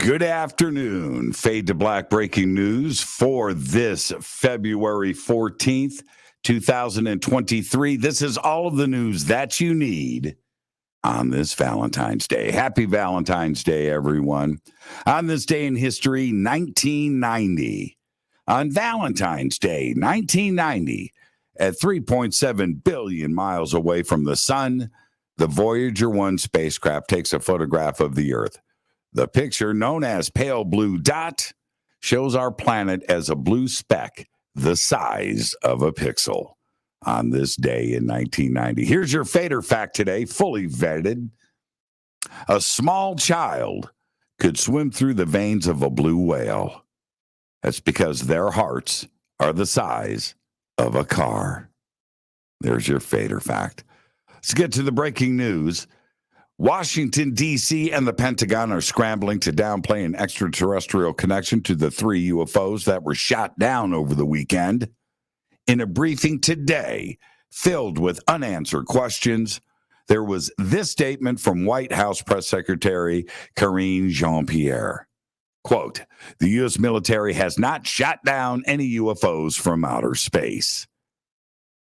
Good afternoon. Fade to Black breaking news for this February 14th, 2023. This is all of the news that you need on this Valentine's Day. Happy Valentine's Day, everyone. On this day in history, 1990. On Valentine's Day, 1990, at 3.7 billion miles away from the sun, the Voyager 1 spacecraft takes a photograph of the Earth. The picture, known as pale blue dot, shows our planet as a blue speck the size of a pixel on this day in 1990. Here's your Fader fact today, fully vetted. A small child could swim through the veins of a blue whale. That's because their hearts are the size of a car. There's your Fader fact. Let's get to the breaking news. Washington, D.C. and the Pentagon are scrambling to downplay an extraterrestrial connection to the 3 UFOs that were shot down over the weekend. In a briefing today filled with unanswered questions, there was this statement from White House Press Secretary Karine Jean-Pierre. Quote, the U.S. military has not shot down any UFOs from outer space.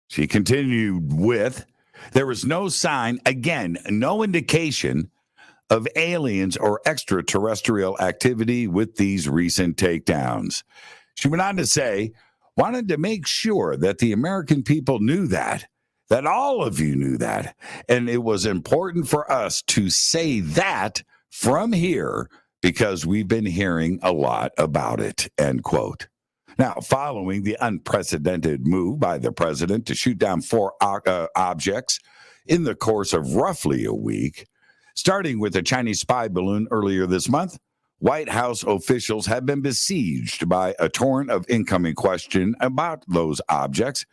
She continued with, there was no sign, again, no indication of aliens or extraterrestrial activity with these recent takedowns. She went on to say, wanted to make sure that the American people knew that all of you knew that. And it was important for us to say that from here because we've been hearing a lot about it, end quote. Now, following the unprecedented move by the president to shoot down 4 objects in the course of roughly a week, starting with a Chinese spy balloon earlier this month, White House officials have been besieged by a torrent of incoming questions about those objects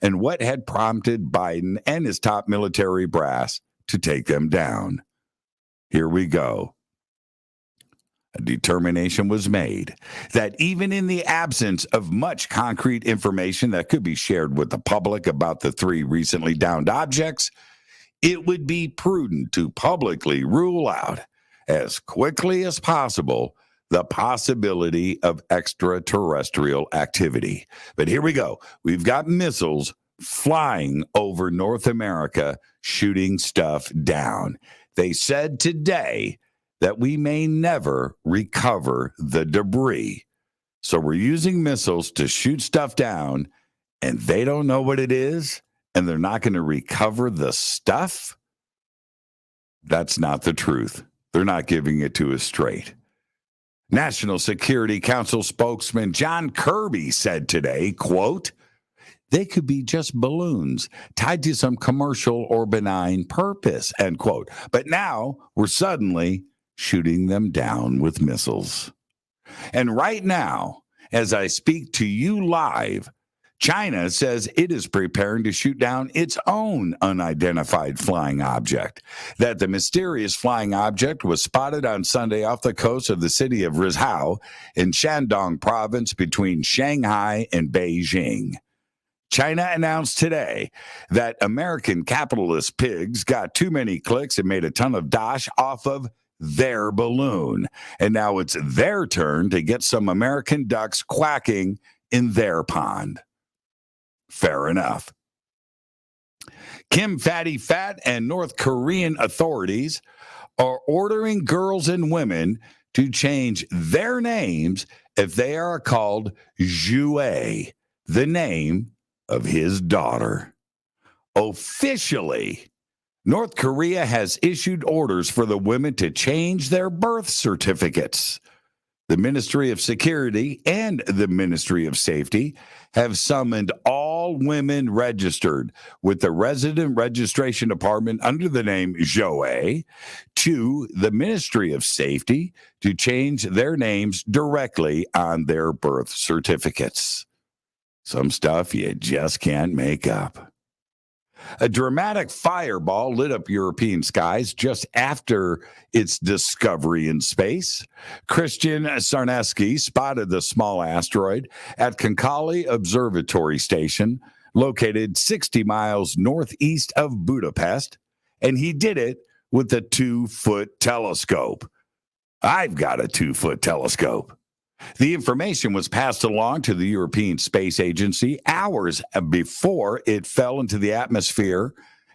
and what had prompted Biden and his top military brass to take them down. Here we go. A determination was made that even in the absence of much concrete information that could be shared with the public about the 3 recently downed objects, it would be prudent to publicly rule out as quickly as possible the possibility of extraterrestrial activity. But here we go. We've got missiles flying over North America, shooting stuff down. They said today that we may never recover the debris. So we're using missiles to shoot stuff down, and they don't know what it is, and they're not going to recover the stuff? That's not the truth. They're not giving it to us straight. National Security Council spokesman John Kirby said today, quote, they could be just balloons tied to some commercial or benign purpose, end quote. But now we're suddenly shooting them down with missiles. And right now, as I speak to you live, China says it is preparing to shoot down its own unidentified flying object. That the mysterious flying object was spotted on Sunday off the coast of the city of Rizhao in Shandong province between Shanghai and Beijing. China announced today that American capitalist pigs got too many clicks and made a ton of dosh off of their balloon. And now it's their turn to get some American ducks quacking in their pond. Fair enough. Kim Fatty Fat and North Korean authorities are ordering girls and women to change their names if they are called Jue, the name of his daughter. Officially, North Korea has issued orders for the women to change their birth certificates. The Ministry of Security and the Ministry of Safety have summoned all women registered with the Resident Registration Department under the name Joe to the Ministry of Safety to change their names directly on their birth certificates. Some stuff you just can't make up. A dramatic fireball lit up European skies just after its discovery in space. Christian Sarneski spotted the small asteroid at Konkoly Observatory Station, located 60 miles northeast of Budapest, and he did it with a 2-foot telescope. I've got a 2-foot telescope. The information was passed along to the European Space Agency hours before it fell into the atmosphere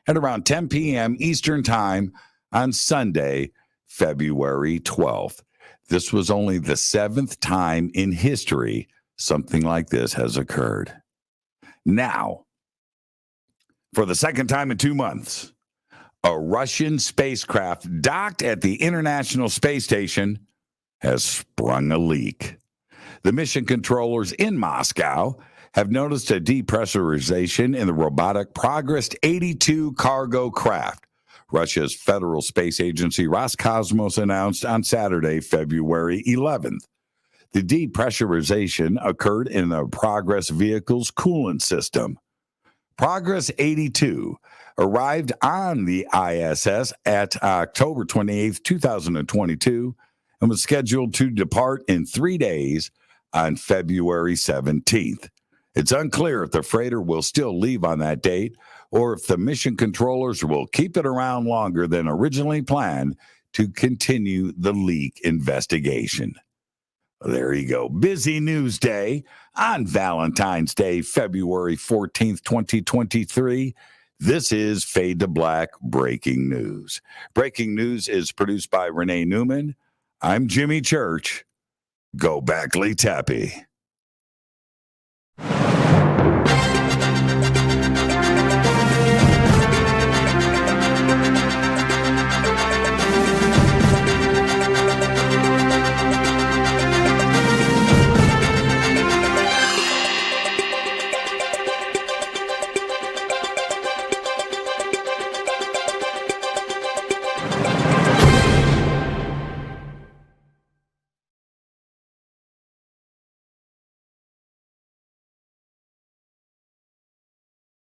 at around 10 p.m. Eastern Time on Sunday, February 12th. This was only the 7th time in history something like this has occurred. Now, for the second time in 2 months, a Russian spacecraft docked at the International Space Station has sprung a leak. The mission controllers in Moscow have noticed a depressurization in the robotic Progress 82 cargo craft. Russia's Federal Space Agency Roscosmos announced on Saturday, February 11th. The depressurization occurred in the Progress vehicle's coolant system. Progress 82 arrived on the ISS at October 28, 2022, and was scheduled to depart in 3 days on February 17th. It's unclear if the freighter will still leave on that date or if the mission controllers will keep it around longer than originally planned to continue the leak investigation. There you go. Busy news day on Valentine's Day, February 14th, 2023. This is Fade to Black Breaking News. Breaking News is produced by Renee Newman. I'm Jimmy Church. Go Backley Tappy.